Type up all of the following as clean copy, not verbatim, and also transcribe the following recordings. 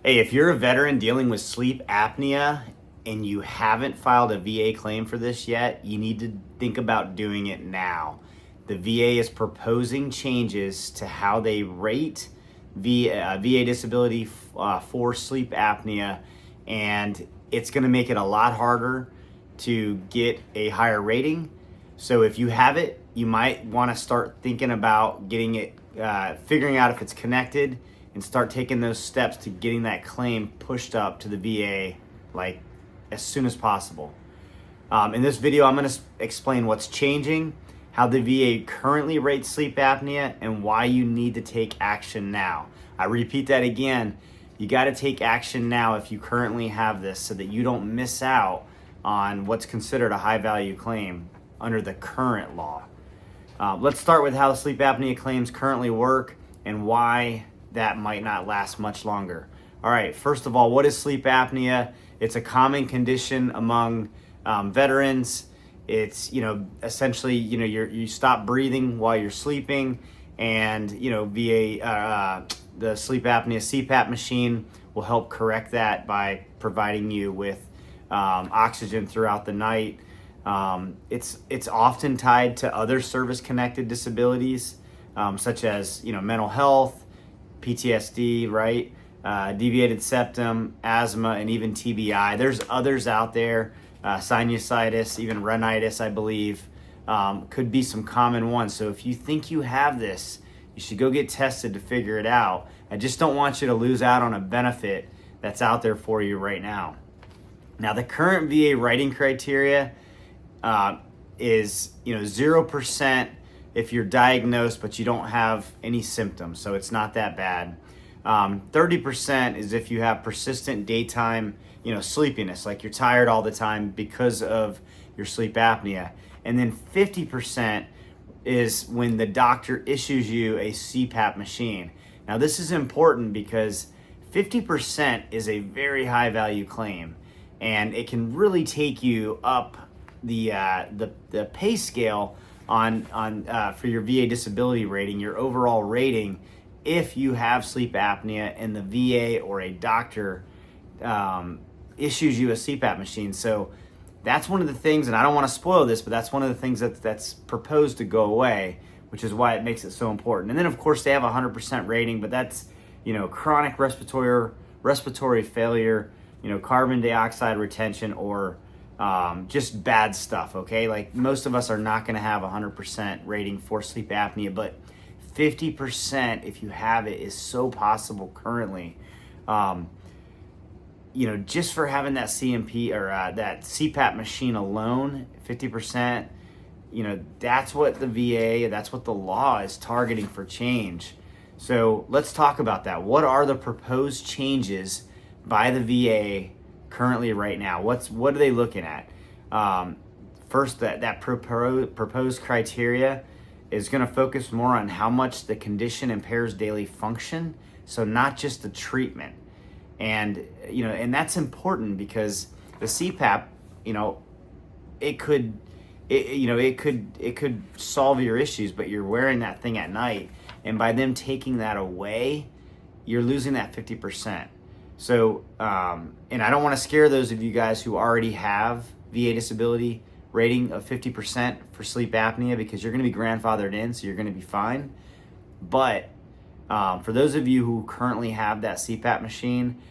Hey, if you're a veteran dealing with sleep apnea and you haven't filed a VA claim for this yet, you need to think about doing it now. The VA is proposing changes to how they rate VA disability for sleep apnea, and it's going to make it a lot harder to get a higher rating. So if you have it, you might want to start thinking about getting it, figuring out if it's connected, and start taking those steps to getting that claim pushed up to the VA like as soon as possible. In this video, I'm going to explain what's changing, how the VA currently rates sleep apnea, and why you need to take action now. I repeat that again. You got to take action now if you currently have this so that you don't miss out on what's considered a high value claim under the current law. Let's start with how the sleep apnea claims currently work and why that might not last much longer. All right, first of all, what is sleep apnea? It's a common condition among veterans. It's, essentially, you stop breathing while you're sleeping, and, VA, the sleep apnea CPAP machine will help correct that by providing you with oxygen throughout the night. It's often tied to other service-connected disabilities, such as, mental health, PTSD, right? Deviated septum, asthma, and even TBI. There's others out there, sinusitis, even rhinitis, I believe, could be some common ones. So if you think you have this, you should go get tested to figure it out. I just don't want you to lose out on a benefit that's out there for you right now. Now, the current VA writing criteria is 0% if you're diagnosed but you don't have any symptoms, so it's not that bad. 30% is if you have persistent daytime sleepiness, like you're tired all the time because of your sleep apnea. And then 50% is when the doctor issues you a CPAP machine. Now, this is important because 50% is a very high value claim, and it can really take you up the pay scale on for your VA disability rating, your overall rating, if you have sleep apnea and the VA or a doctor issues you a CPAP machine. So that's one of the things, and I don't want to spoil this, but that's one of the things that's proposed to go away, which is why it makes it so important. And then, of course, they have a 100% rating, but that's chronic respiratory failure, carbon dioxide retention, or just bad stuff, okay? Like, most of us are not going to have 100% rating for sleep apnea, but 50%, if you have it, is so possible currently. Just for having that CMP or that CPAP machine alone, 50%, that's what the VA, that's what the law is targeting for change. So let's talk about that. What are the proposed changes by the VA currently right now? What are they looking at? First, that proposed criteria is going to focus more on how much the condition impairs daily function, so not just the treatment. And and that's important because the CPAP, it could solve your issues, but you're wearing that thing at night, and by them taking that away, you're losing that 50%. So, and I don't want to scare those of you guys who already have VA disability rating of 50% for sleep apnea, because you're going to be grandfathered in, so you're going to be fine. But for those of you who currently have that CPAP machine,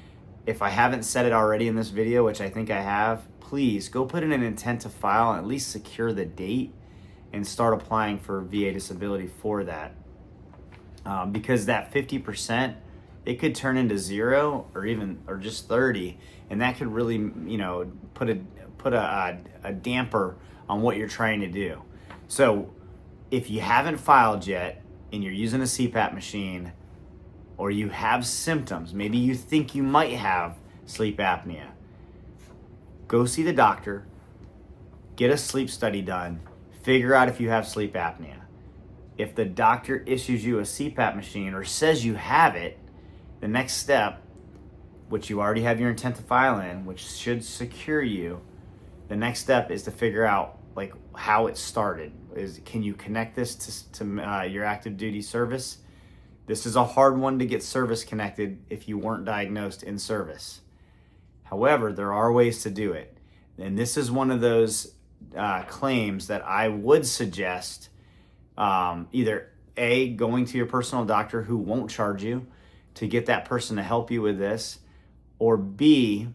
if I haven't said it already in this video, which I think I have, please go put in an intent to file and at least secure the date and start applying for VA disability for that. Because that 50%, it could turn into 0 or just 30, and that could really put a damper on what you're trying to do. So if you haven't filed yet and you're using a CPAP machine, or you have symptoms, maybe you think you might have sleep apnea, go see the doctor, get a sleep study done, figure out if you have sleep apnea. If the doctor issues you a CPAP machine or says you have it, the next step, which you already have your intent to file in, which should secure you, the next step is to figure out like how it started. Can you connect this to your active duty service? This is a hard one to get service connected if you weren't diagnosed in service. However, there are ways to do it. And this is one of those claims that I would suggest either A, going to your personal doctor who won't charge you to get that person to help you with this, or B,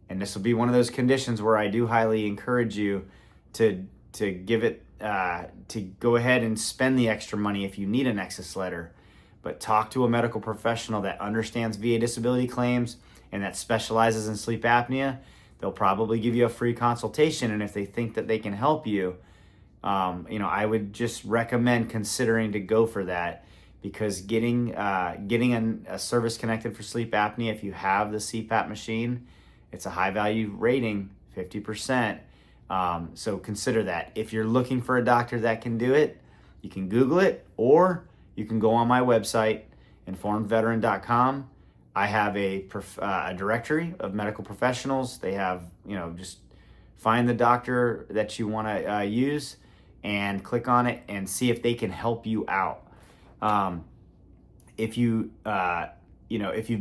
and this will be one of those conditions where I do highly encourage you to give it, to go ahead and spend the extra money if you need a Nexus letter, but talk to a medical professional that understands VA disability claims and that specializes in sleep apnea. They'll probably give you a free consultation, and if they think that they can help you, I would just recommend considering to go for that, because getting a service connected for sleep apnea, if you have the CPAP machine, it's a high value rating, 50%. So consider that. If you're looking for a doctor that can do it, you can Google it, or you can go on my website, informedveteran.com. I have a directory of medical professionals. They have, just find the doctor that you want to use and click on it and see if they can help you out. If you've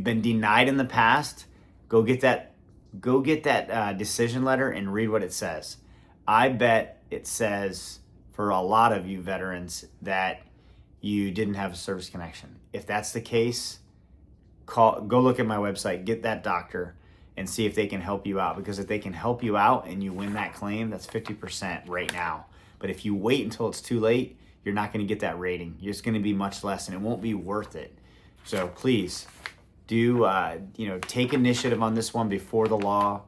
been denied in the past, go get that decision letter and read what it says. I bet it says for a lot of you veterans that you didn't have a service connection. If that's the case, go look at my website, get that doctor, and see if they can help you out. Because if they can help you out and you win that claim, that's 50% right now. But if you wait until it's too late, you're not going to get that rating. It's going to be much less, and it won't be worth it. So please do take initiative on this one before the law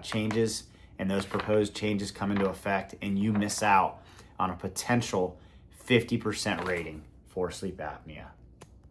changes and those proposed changes come into effect, and you miss out on a potential 50% rating for sleep apnea.